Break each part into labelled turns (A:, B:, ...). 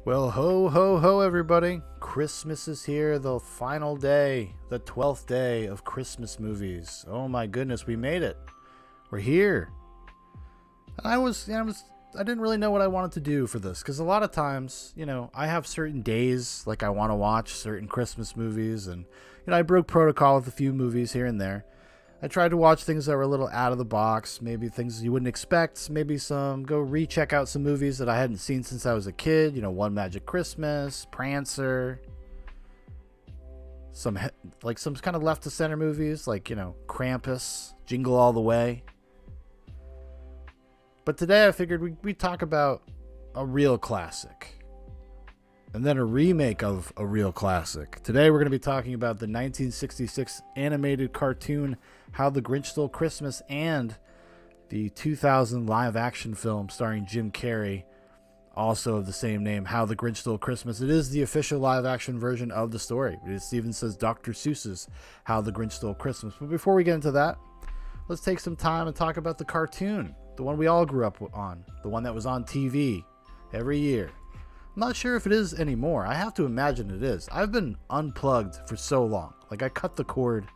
A: Well, ho, ho, ho, everybody. Christmas is here, the final day, the 12th day of Christmas movies. Oh my goodness, we made it. We're here. I didn't really know what I wanted to do for this because a lot of times, I have certain days like I want to watch certain Christmas movies, and I broke protocol with a few movies here and there. I tried to watch things that were a little out of the box, maybe things you wouldn't expect, maybe go recheck out some movies that I hadn't seen since I was a kid, One Magic Christmas, Prancer, some kind of left to center movies like, Krampus, Jingle All the Way. But today I figured we'd talk about a real classic and then a remake of a real classic. Today we're going to be talking about the 1966 animated cartoon How the Grinch Stole Christmas and the 2000 live action film starring Jim Carrey, also of the same name, How the Grinch Stole Christmas. It is the official live action version of the story. It even says Dr. Seuss's How the Grinch Stole Christmas. But before we get into that, let's take some time and talk about the cartoon, the one we all grew up on, the one that was on TV every year. I'm not sure if it is anymore. I have to imagine it is. I've been unplugged for so long. Like, I cut the cord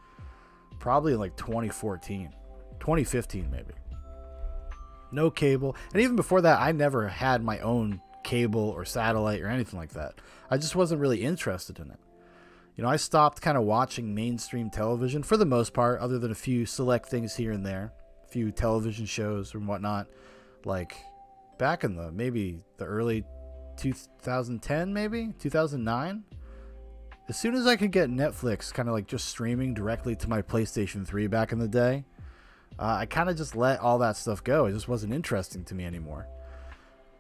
A: probably in like 2014, 2015 maybe. No cable. And even before that, I never had my own cable or satellite or anything like that. I just wasn't really interested in it. I stopped kind of watching mainstream television for the most part, other than a few select things here and there, a few television shows and whatnot, like back in the early 2010, maybe 2009. As soon as I could get Netflix kind of like just streaming directly to my PlayStation 3 back in the day, I kind of just let all that stuff go. It just wasn't interesting to me anymore.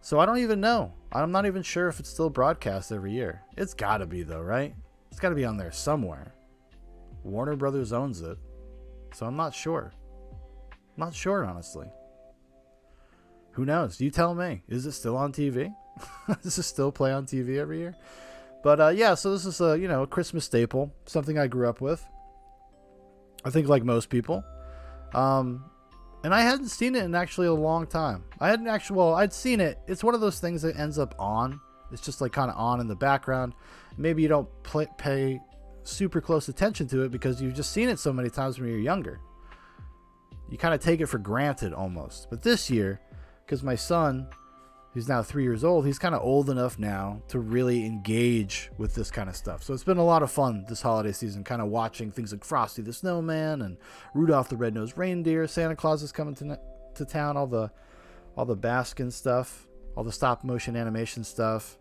A: So I don't even know. I'm not even sure if it's still broadcast every year. It's gotta be though, right? It's gotta be on there somewhere. Warner Brothers owns it, so I'm not sure. Not sure, honestly. Who knows? You tell me. Is it still on TV? Does it still play on TV every year? But yeah, so this is a Christmas staple, something I grew up with. I think like most people. And I hadn't seen it in actually a long time. I'd seen it. It's one of those things that ends up on. It's just like kind of on in the background. Maybe you don't pay super close attention to it because you've just seen it so many times when you're younger. You kind of take it for granted almost. But this year, because my son, who's now 3 years old, he's kind of old enough now to really engage with this kind of stuff. So it's been a lot of fun this holiday season, kind of watching things like Frosty the Snowman and Rudolph the Red-Nosed Reindeer. Santa Claus is coming to town, all the Baskin stuff, all the stop motion animation stuff.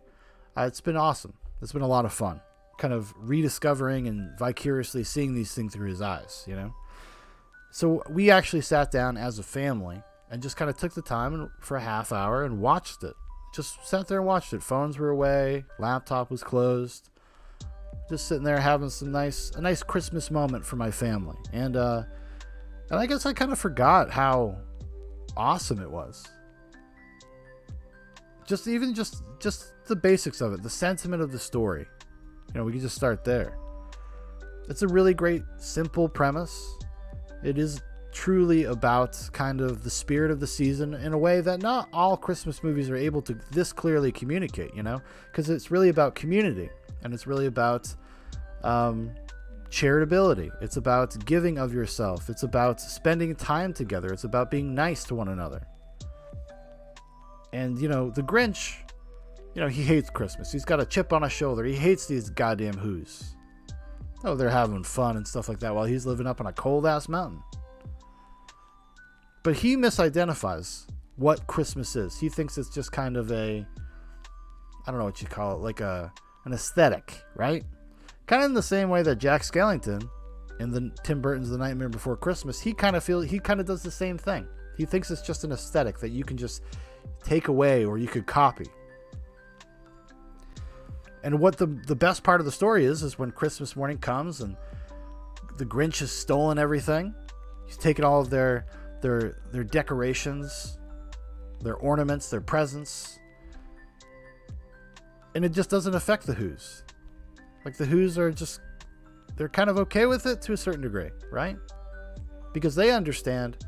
A: It's been awesome. It's been a lot of fun, kind of rediscovering and vicariously seeing these things through his eyes, So we actually sat down as a family and just kind of took the time for a half hour and watched it. Just sat there and watched it. Phones were away. Laptop was closed. Just sitting there having a nice Christmas moment for my family. And I guess I kind of forgot how awesome it was. Just the basics of it, the sentiment of the story. We can just start there. It's a really great, simple premise. It is truly about kind of the spirit of the season in a way that not all Christmas movies are able to this clearly communicate, because it's really about community, and it's really about charitability. It's about giving of yourself. It's about spending time together. It's about being nice to one another. And, the Grinch, he hates Christmas. He's got a chip on his shoulder. He hates these goddamn Who's. Oh, they're having fun and stuff like that while he's living up on a cold-ass mountain. But he misidentifies what Christmas is. He thinks it's just kind of I don't know what you call it, like an aesthetic, right? Kind of in the same way that Jack Skellington in Tim Burton's The Nightmare Before Christmas, he kind of does the same thing. He thinks it's just an aesthetic that you can just take away or you could copy. And what the best part of the story is when Christmas morning comes and the Grinch has stolen everything. He's taken all of their decorations, their ornaments, their presents. And it just doesn't affect the Who's. Like, the Who's they're kind of okay with it to a certain degree, right? Because they understand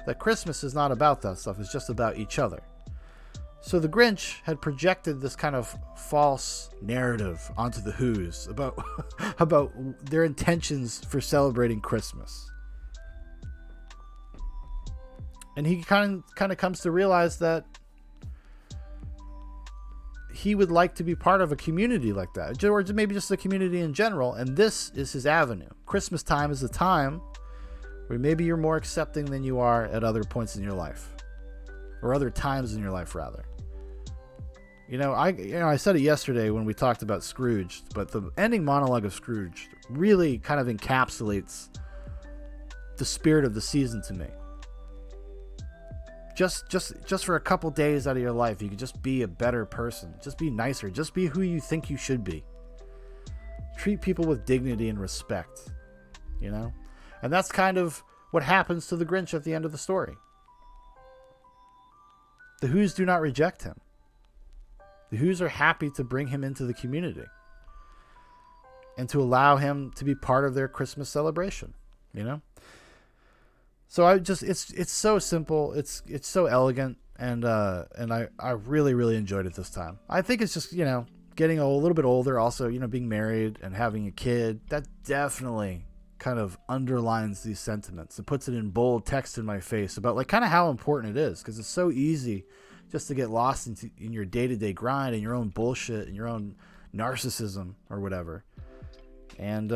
A: that Christmas is not about that stuff. It's just about each other. So the Grinch had projected this kind of false narrative onto the Who's about about their intentions for celebrating Christmas. And he kind of comes to realize that he would like to be part of a community like that, or maybe just a community in general, and this is his avenue. Christmas time is a time where maybe you're more accepting than you are at other points in your life, or other times in your life, rather. I said it yesterday when we talked about Scrooge, but the ending monologue of Scrooge really kind of encapsulates the spirit of the season to me. Just for a couple days out of your life, you could just be a better person. Just be nicer. Just be who you think you should be. Treat people with dignity and respect. And that's kind of what happens to the Grinch at the end of the story. The Who's do not reject him. The Who's are happy to bring him into the community and to allow him to be part of their Christmas celebration. So it's so simple, it's so elegant, and I really, really enjoyed it this time. I think it's just, getting a little bit older, also, being married and having a kid, that definitely kind of underlines these sentiments. It puts it in bold text in my face about like kind of how important it is, because it's so easy just to get lost in your day-to-day grind and your own bullshit and your own narcissism or whatever. And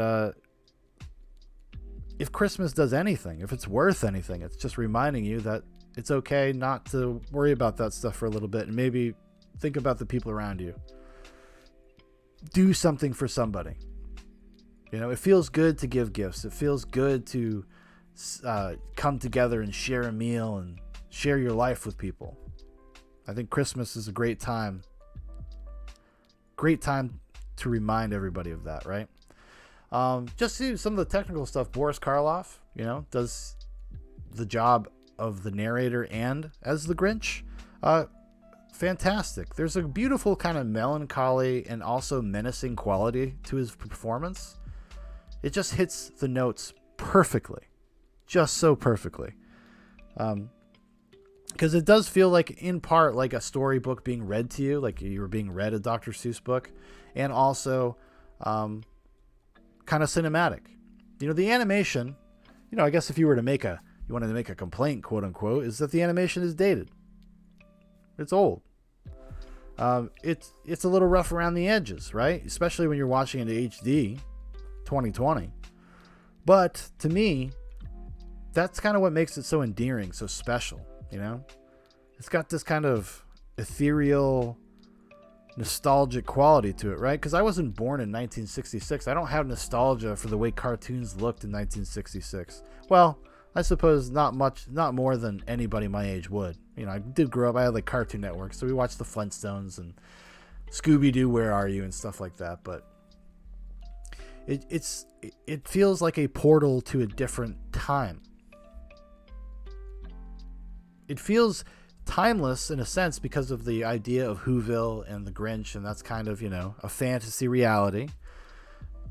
A: if Christmas does anything, if it's worth anything, it's just reminding you that it's okay not to worry about that stuff for a little bit and maybe think about the people around you. Do something for somebody. It feels good to give gifts. It feels good to come together and share a meal and share your life with people. I think Christmas is a great time. Great time to remind everybody of that, right? Just see some of the technical stuff. Boris Karloff, does the job of the narrator and as the Grinch. Fantastic. There's a beautiful kind of melancholy and also menacing quality to his performance. It just hits the notes perfectly. Just so perfectly. Because it does feel like, in part, like a storybook being read to you, like you were being read a Dr. Seuss book, and also kind of cinematic. The animation, I guess if you wanted to make a complaint, quote unquote, is that the animation is dated. It's old. It's a little rough around the edges, right? Especially when you're watching it in HD 2020. But to me, that's kind of what makes it so endearing, so special, It's got this kind of ethereal, nostalgic quality to it, right? Because I wasn't born in 1966. I don't have nostalgia for the way cartoons looked in 1966. Well, I suppose not more than anybody my age would. I did grow up. I had like Cartoon Network, so we watched the Flintstones and Scooby-Doo, Where Are You, and stuff like that. But it feels like a portal to a different time. It feels timeless in a sense because of the idea of Whoville and the Grinch, and that's kind of, a fantasy reality.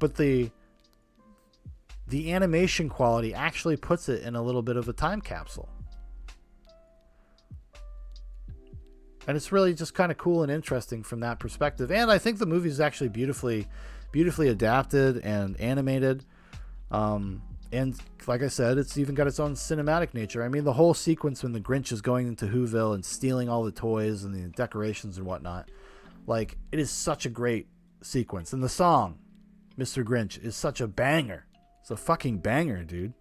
A: But the animation quality actually puts it in a little bit of a time capsule. And it's really just kind of cool and interesting from that perspective. And I think the movie is actually beautifully adapted and animated. And like I said, it's even got its own cinematic nature. I mean, the whole sequence when the Grinch is going into Whoville and stealing all the toys and the decorations and whatnot, like, it is such a great sequence. And the song, Mr. Grinch, is such a banger. It's a fucking banger, dude.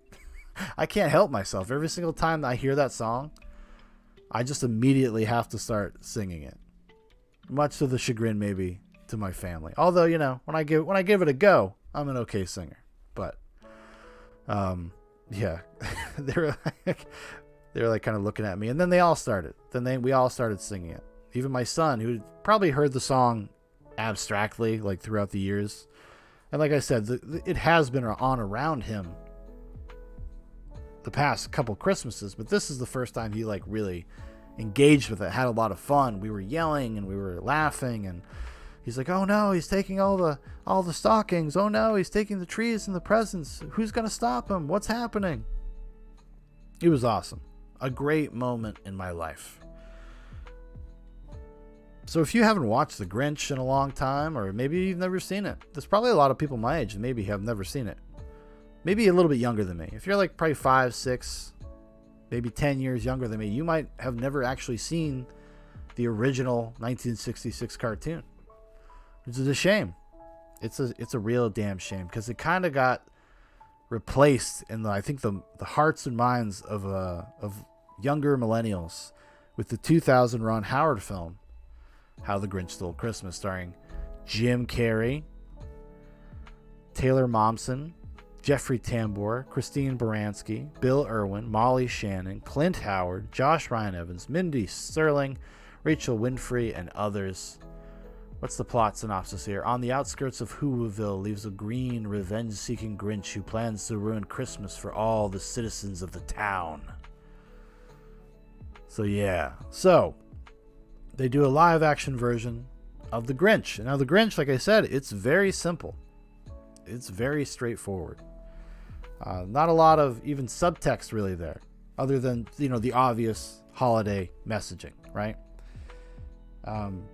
A: I can't help myself. Every single time I hear that song, I just immediately have to start singing it. Much to the chagrin, maybe, to my family. Although, when I give it a go, I'm an okay singer. But yeah, they were like kind of looking at me, and then we all started singing it. Even my son, who probably heard the song abstractly, like throughout the years, and like I said, it has been on around him the past couple Christmases, but this is the first time he like really engaged with it, had a lot of fun. We were yelling and we were laughing, and he's like, oh no, he's taking all the stockings. Oh no, he's taking the trees and the presents. Who's going to stop him? What's happening? It was awesome. A great moment in my life. So if you haven't watched The Grinch in a long time, or maybe you've never seen it, there's probably a lot of people my age that maybe have never seen it. Maybe a little bit younger than me. If you're like probably 5, 6, maybe 10 years younger than me, you might have never actually seen the original 1966 cartoon, which is a shame. It's a real damn shame, because it kind of got replaced in I think the hearts and minds of younger millennials with the 2000 Ron Howard film, How the Grinch Stole Christmas, starring Jim Carrey, Taylor Momsen, Jeffrey Tambor, Christine Baranski, Bill Irwin, Molly Shannon, Clint Howard, Josh Ryan Evans, Mindy Sterling, Rachel Winfrey, and others. What's the plot synopsis here? On the outskirts of Whoville lives a green, revenge-seeking Grinch who plans to ruin Christmas for all the citizens of the town. So yeah. So, they do a live-action version of The Grinch. Now, The Grinch, like I said, it's very simple. It's very straightforward. Not a lot of even subtext really there, other than, the obvious holiday messaging, right?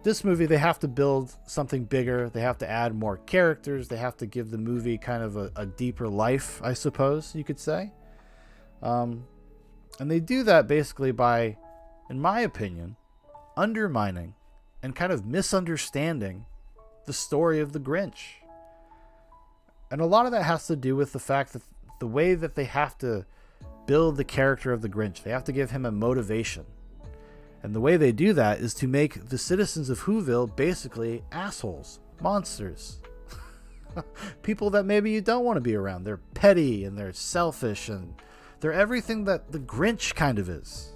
A: This movie, they have to build something bigger. They have to add more characters. They have to give the movie kind of a deeper life, I suppose you could say. And they do that basically by, in my opinion, undermining and kind of misunderstanding the story of the Grinch. And a lot of that has to do with the fact that the way that they have to build the character of the Grinch, they have to give him a motivation. And the way they do that is to make the citizens of Whoville basically assholes, monsters. People that maybe you don't want to be around. They're petty and they're selfish and they're everything that the Grinch kind of is.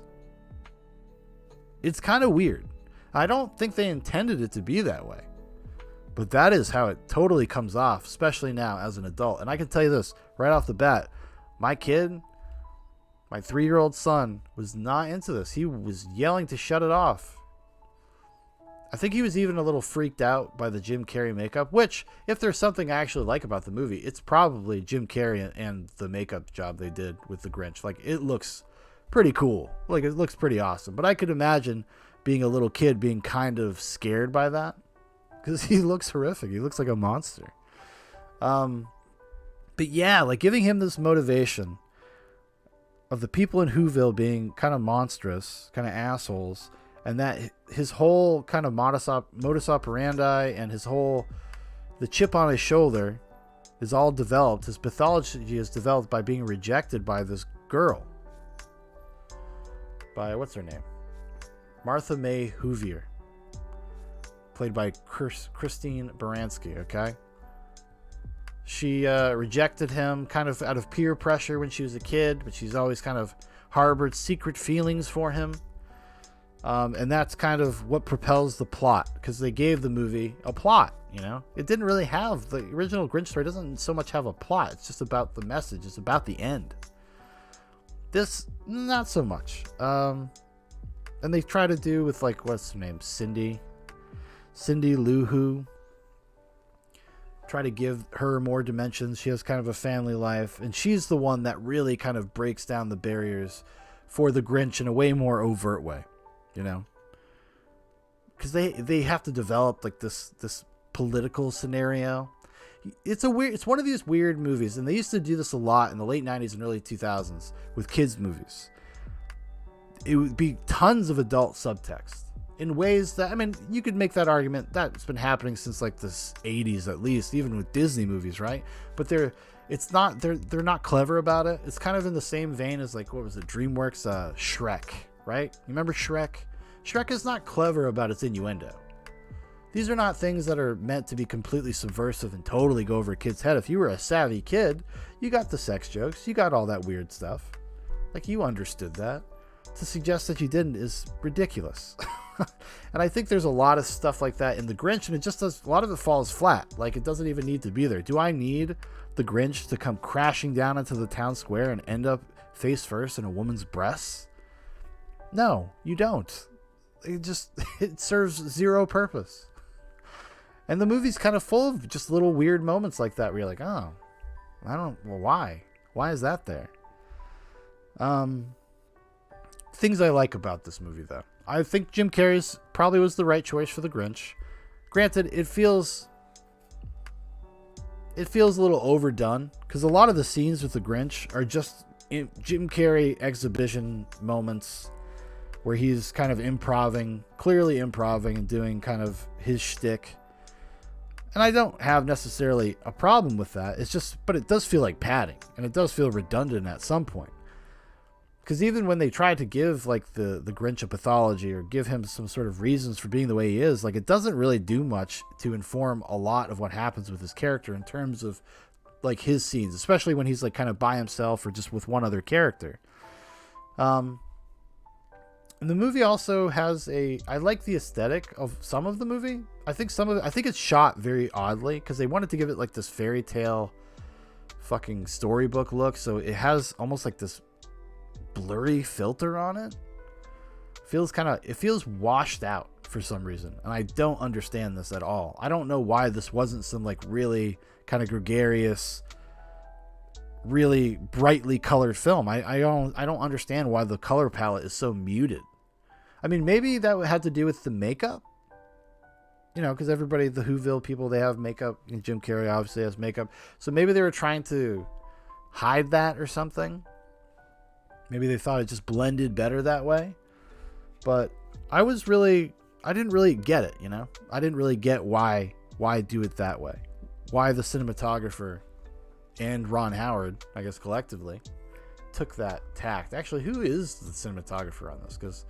A: It's kind of weird. I don't think they intended it to be that way. But that is how it totally comes off, especially now as an adult. And I can tell you this right off the bat. My kid, my 3-year-old son, was not into this. He was yelling to shut it off. I think he was even a little freaked out by the Jim Carrey makeup, which, if there's something I actually like about the movie, it's probably Jim Carrey and the makeup job they did with the Grinch. Like, it looks pretty cool. Like, it looks pretty awesome. But I could imagine being a little kid being kind of scared by that, because he looks horrific. He looks like a monster. But yeah, like giving him this motivation of the people in Whoville being kind of monstrous, kind of assholes, and that his whole kind of modus operandi and the chip on his shoulder is all developed. His pathology is developed by being rejected by this girl. By, what's her name? Martha May Whovier. Played by Christine Baranski, okay? She rejected him kind of out of peer pressure when she was a kid, but she's always kind of harbored secret feelings for him. And that's kind of what propels the plot, because they gave the movie a plot, It didn't really have, the original Grinch story doesn't so much have a plot. It's just about the message. It's about the end. This, not so much. And they try to do with, like, what's her name? Cindy Lou Who. Try to give her more dimensions. She has kind of a family life, and she's the one that really kind of breaks down the barriers for the Grinch in a way more overt way, because they have to develop like this political scenario. It's one of these weird movies, and they used to do this a lot in the late 90s and early 2000s with kids movies. It would be tons of adult subtext in ways that, I mean, you could make that argument that's been happening since like the 80s at least, even with Disney movies, right? But they're not clever about it. It's kind of in the same vein as, like, what was it, DreamWorks Shrek, right? You remember Shrek? Shrek is not clever about its innuendo. These are not things that are meant to be completely subversive and totally go over a kid's head. If you were a savvy kid, you got the sex jokes, you got all that weird stuff. Like, you understood that. To suggest that you didn't is ridiculous. And I think there's a lot of stuff like that in the Grinch, and it just does, a lot of it falls flat. Like, it doesn't even need to be there. Do I need the Grinch to come crashing down into the town square and end up face first in a woman's breasts? No, you don't. It serves zero purpose. And the movie's kind of full of just little weird moments like that where you're like, oh, why? Why is that there? Things I like about this movie, though. I think Jim Carrey's probably was the right choice for the Grinch. Granted, it feels a little overdone because a lot of the scenes with the Grinch are just Jim Carrey exhibition moments where he's kind of clearly improvising and doing kind of his shtick. And I don't have necessarily a problem with that. But it does feel like padding, and it does feel redundant at some point. Because even when they try to give like the Grinch a pathology or give him some sort of reasons for being the way he is, like it doesn't really do much to inform a lot of what happens with his character in terms of like his scenes, especially when he's like kind of by himself or just with one other character. And the movie also has I like the aesthetic of some of the movie. I think it's shot very oddly because they wanted to give it like this fairy tale fucking storybook look. So it has almost like this blurry filter on it. It feels washed out for some reason. And I don't understand this at all. I don't know why this wasn't some like really kind of gregarious, really brightly colored film. I don't understand why the color palette is so muted. I mean, maybe that had to do with the makeup, because the Whoville people, they have makeup, and Jim Carrey obviously has makeup, so maybe they were trying to hide that or something. Maybe they thought it just blended better that way. But I didn't really get it. I didn't really get why do it that way, why the cinematographer and Ron Howard, I guess collectively, took that tact. Actually, who is the cinematographer on this? Because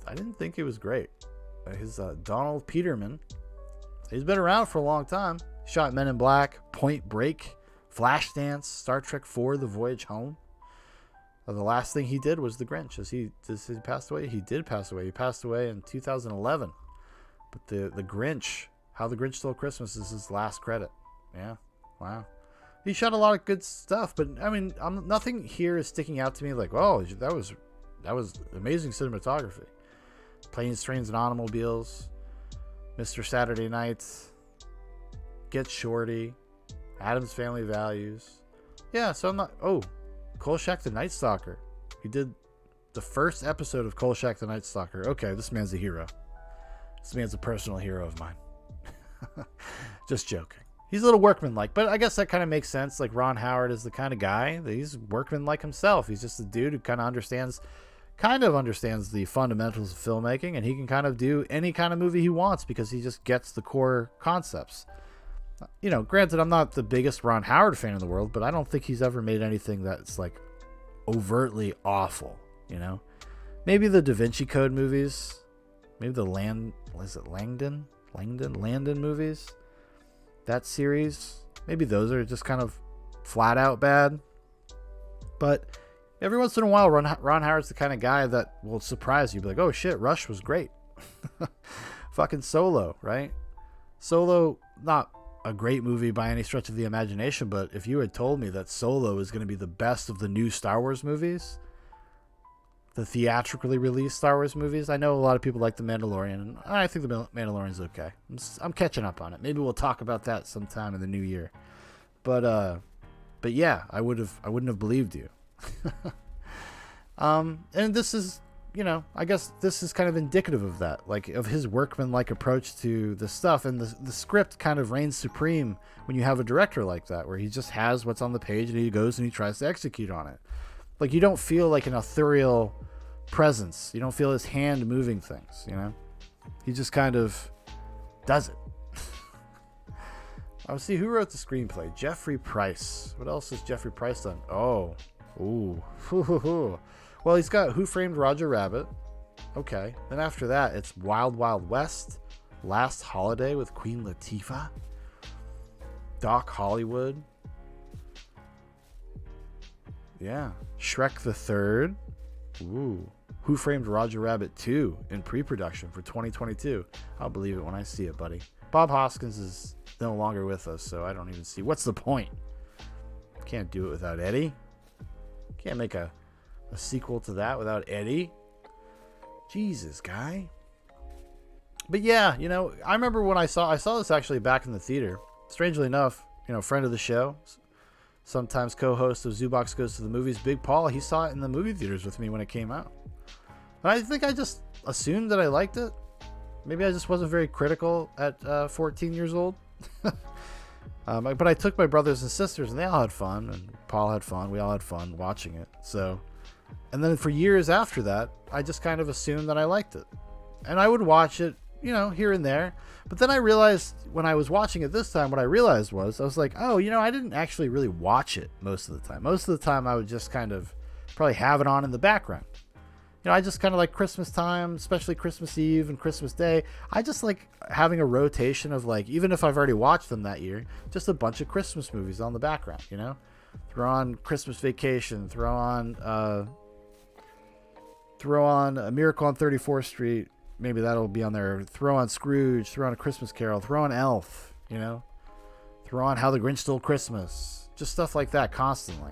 A: I didn't think it was great. His Donald Peterman. He's been around for a long time. Shot Men in Black, Point Break, Flashdance, Star Trek IV, The Voyage Home. The last thing he did was The Grinch. As he passed away? He did pass away. He passed away in 2011. But the Grinch, How the Grinch Stole Christmas, is his last credit. Yeah, wow. He shot a lot of good stuff, but I mean, nothing here is sticking out to me like, oh, that was amazing cinematography. Planes, Trains, and Automobiles, Mr. Saturday Night, Get Shorty, Addams Family Values. Yeah, so I'm not... Oh, Kolchak the Night Stalker. He did the first episode of Kolchak the Night Stalker. Okay, this man's a hero. This man's a personal hero of mine. Just joking. He's a little workmanlike, but I guess that kind of makes sense. Like, Ron Howard is the kind of guy that he's workmanlike himself. He's just a dude who kind of understands the fundamentals of filmmaking, and he can kind of do any kind of movie he wants because he just gets the core concepts. Granted, I'm not the biggest Ron Howard fan in the world, but I don't think he's ever made anything that's like overtly awful. Maybe the Da Vinci Code movies, maybe the Landon movies, that series, maybe those are just kind of flat out bad. But every once in a while, Ron Howard's the kind of guy that will surprise you. Be like, oh shit, Rush was great. Fucking Solo, right? Solo, not a great movie by any stretch of the imagination, but if you had told me that Solo is going to be the best of the new Star Wars movies, the theatrically released Star Wars movies, I know a lot of people like The Mandalorian, and I think The Mandalorian's okay. I'm catching up on it. Maybe we'll talk about that sometime in the new year. But yeah, I wouldn't have believed you. And this is, I guess this is kind of indicative of that, like of his workmanlike approach to the stuff, and the script kind of reigns supreme when you have a director like that, where he just has what's on the page and he goes and he tries to execute on it. Like, you don't feel like an ethereal presence. You don't feel his hand moving things, He just kind of does it. I'll see who wrote the screenplay. Jeffrey Price. What else has Jeffrey Price done? Oh, ooh. Well, he's got Who Framed Roger Rabbit. Okay. Then after that, it's Wild Wild West, Last Holiday with Queen Latifah, Doc Hollywood. Yeah. Shrek the Third. Ooh. Who Framed Roger Rabbit 2 in pre-production for 2022. I'll believe it when I see it, buddy. Bob Hoskins is no longer with us, so I don't even see. What's the point? Can't do it without Eddie. Can't make a sequel to that without Eddie. Jesus, guy. But yeah, I remember when I saw this actually back in the theater. Strangely enough, friend of the show, sometimes co-host of Zoobox Goes to the Movies, Big Paul, he saw it in the movie theaters with me when it came out. And I think I just assumed that I liked it. Maybe I just wasn't very critical at 14 years old. But I took my brothers and sisters, and they all had fun, and Paul had fun. We all had fun watching it. So, and then for years after that, I just kind of assumed that I liked it, and I would watch it, here and there. But then I realized when I was watching it this time, what I realized was I was like, oh, I didn't actually really watch it most of the time. Most of the time, I would just kind of probably have it on in the background. I just kind of like Christmas time, especially Christmas Eve and Christmas Day. I just like having a rotation of, like, even if I've already watched them that year, just a bunch of Christmas movies on the background, Throw on Christmas Vacation, throw on A Miracle on 34th Street. Maybe that'll be on there. Throw on Scrooge, throw on A Christmas Carol, throw on Elf, Throw on How the Grinch Stole Christmas. Just stuff like that constantly.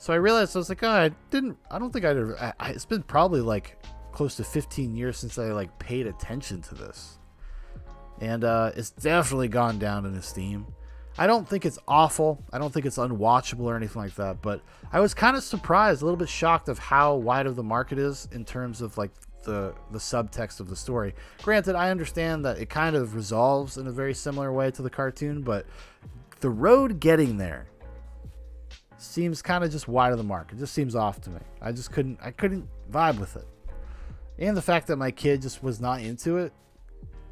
A: So I realized, I was like, I don't think it's been probably like close to 15 years since I like paid attention to this. And it's definitely gone down in esteem. I don't think it's awful. I don't think it's unwatchable or anything like that. But I was kind of surprised, a little bit shocked of how wide of the market is in terms of like the subtext of the story. Granted, I understand that it kind of resolves in a very similar way to the cartoon, but the road getting there seems kind of just wide of the mark. It just seems off to me. I couldn't vibe with it. And the fact that my kid just was not into it,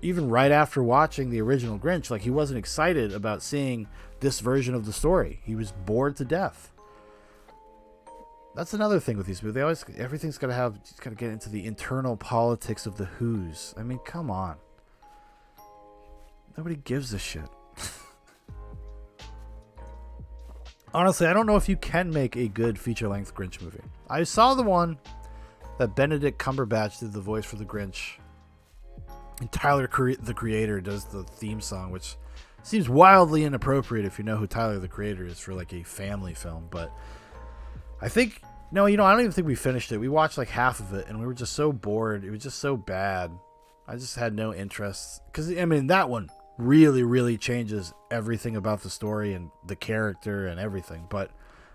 A: even right after watching the original Grinch, like he wasn't excited about seeing this version of the story. He was bored to death. That's another thing with these movies. Everything's got to get into the internal politics of the Who's. I mean, come on. Nobody gives a shit. Honestly, I don't know if you can make a good feature-length Grinch movie. I saw the one that Benedict Cumberbatch did the voice for the Grinch. And Tyler, the Creator, does the theme song, which seems wildly inappropriate if you know who Tyler, the Creator, is for like a family film. But I think, I don't even think we finished it. We watched like half of it, and we were just so bored. It was just so bad. I just had no interest. Because, that one really, really changes everything about the story and the character and everything, but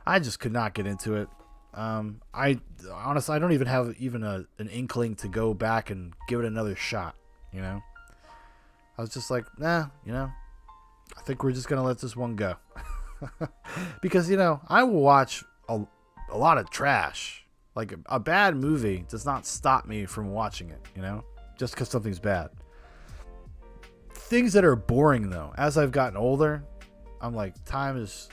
A: I just could not get into it. I honestly, I don't even have an inkling to go back and give it another shot. I was just like, nah, I think we're just gonna let this one go. Because I will watch a lot of trash. Like a bad movie does not stop me from watching it, just because something's bad. Things that are boring, though, as I've gotten older, I'm like, time is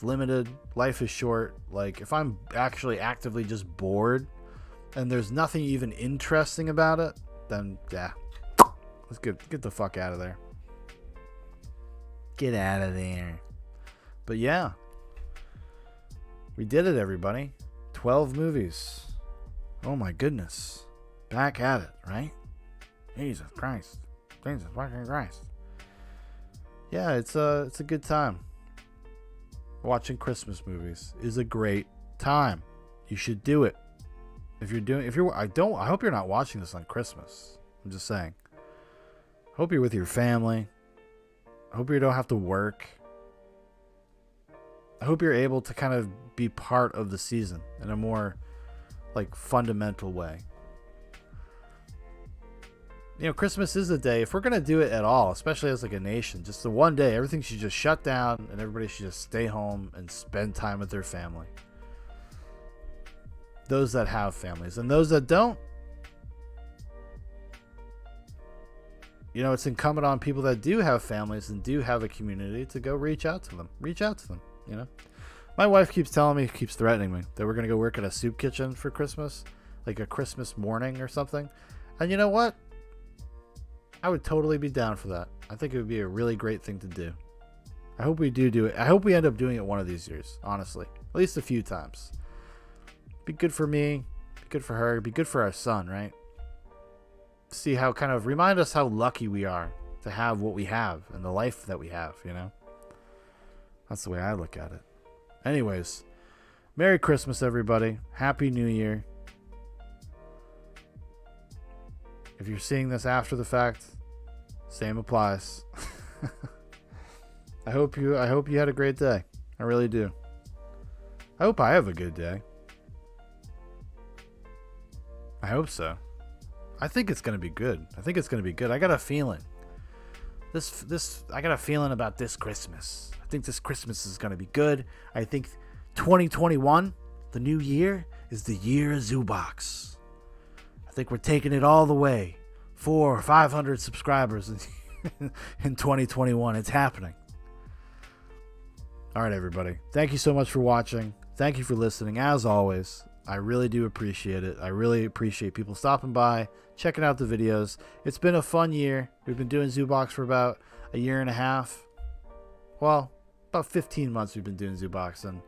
A: limited, life is short. Like, if I'm actually actively just bored and there's nothing even interesting about it, then yeah, let's get the fuck out of there. Get out of there. But yeah, we did it, everybody. 12 movies. Oh my goodness. Back at it, right? Jesus Christ. Jesus fucking Christ. Yeah, it's a good time. Watching Christmas movies is a great time. You should do it. I hope you're not watching this on Christmas. I'm just saying. I hope you're with your family. I hope you don't have to work. I hope you're able to kind of be part of the season in a more like fundamental way. Christmas is a day, if we're going to do it at all, especially as like a nation, just the one day, everything should just shut down and everybody should just stay home and spend time with their family. Those that have families. And those that don't, it's incumbent on people that do have families and do have a community to go reach out to them. My wife keeps threatening me that we're going to go work at a soup kitchen for Christmas, like a Christmas morning or something. And you know what? I would totally be down for that. I think it would be a really great thing to do. I hope we do it. I hope we end up doing it one of these years, honestly. At least a few times. Be good for me. Be good for her. Be good for our son, right? See how remind us how lucky we are to have what we have and the life that we have, That's the way I look at it. Anyways, Merry Christmas, everybody. Happy New Year. If you're seeing this after the fact, same applies. I hope you had a great day. I really do. I hope I have a good day. I hope so. I think it's going to be good. I got a feeling. I got a feeling about this Christmas. I think this Christmas is going to be good. I think 2021, the new year, is the year of Zoobox. I think we're taking it all the way. 400 or 500 subscribers in 2021. It's happening. All right, everybody. Thank you so much for watching. Thank you for listening. As always, I really do appreciate it. I really appreciate people stopping by, checking out the videos. It's been a fun year. We've been doing Zoobox for about a year and a half. Well, about 15 months we've been doing Zoobox, and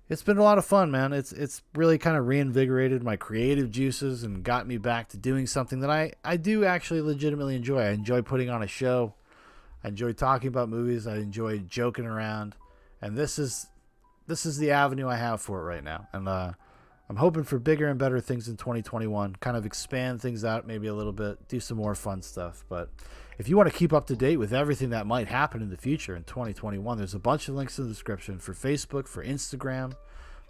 A: it's been a lot of fun, man. It's really kind of reinvigorated my creative juices and got me back to doing something that I do actually legitimately enjoy. I enjoy putting on a show. I enjoy talking about movies. I enjoy joking around. And this is the avenue I have for it right now. And I'm hoping for bigger and better things in 2021. Kind of expand things out maybe a little bit. Do some more fun stuff. But if you want to keep up to date with everything that might happen in the future in 2021, there's a bunch of links in the description for Facebook, for Instagram,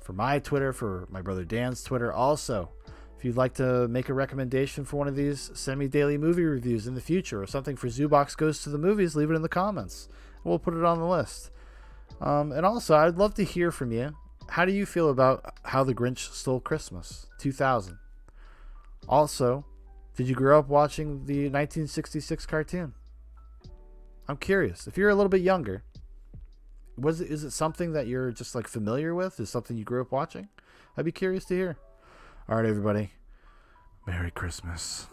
A: for my Twitter, for my brother Dan's Twitter. Also, if you'd like to make a recommendation for one of these semi-daily movie reviews in the future or something for Zoobox Goes to the Movies, leave it in the comments. We'll put it on the list. And also, I'd love to hear from you. How do you feel about How the Grinch Stole Christmas 2000? Also, did you grow up watching the 1966 cartoon? I'm curious. If you're a little bit younger, is it something that you're just like familiar with? Is it something you grew up watching? I'd be curious to hear. All right, everybody. Merry Christmas.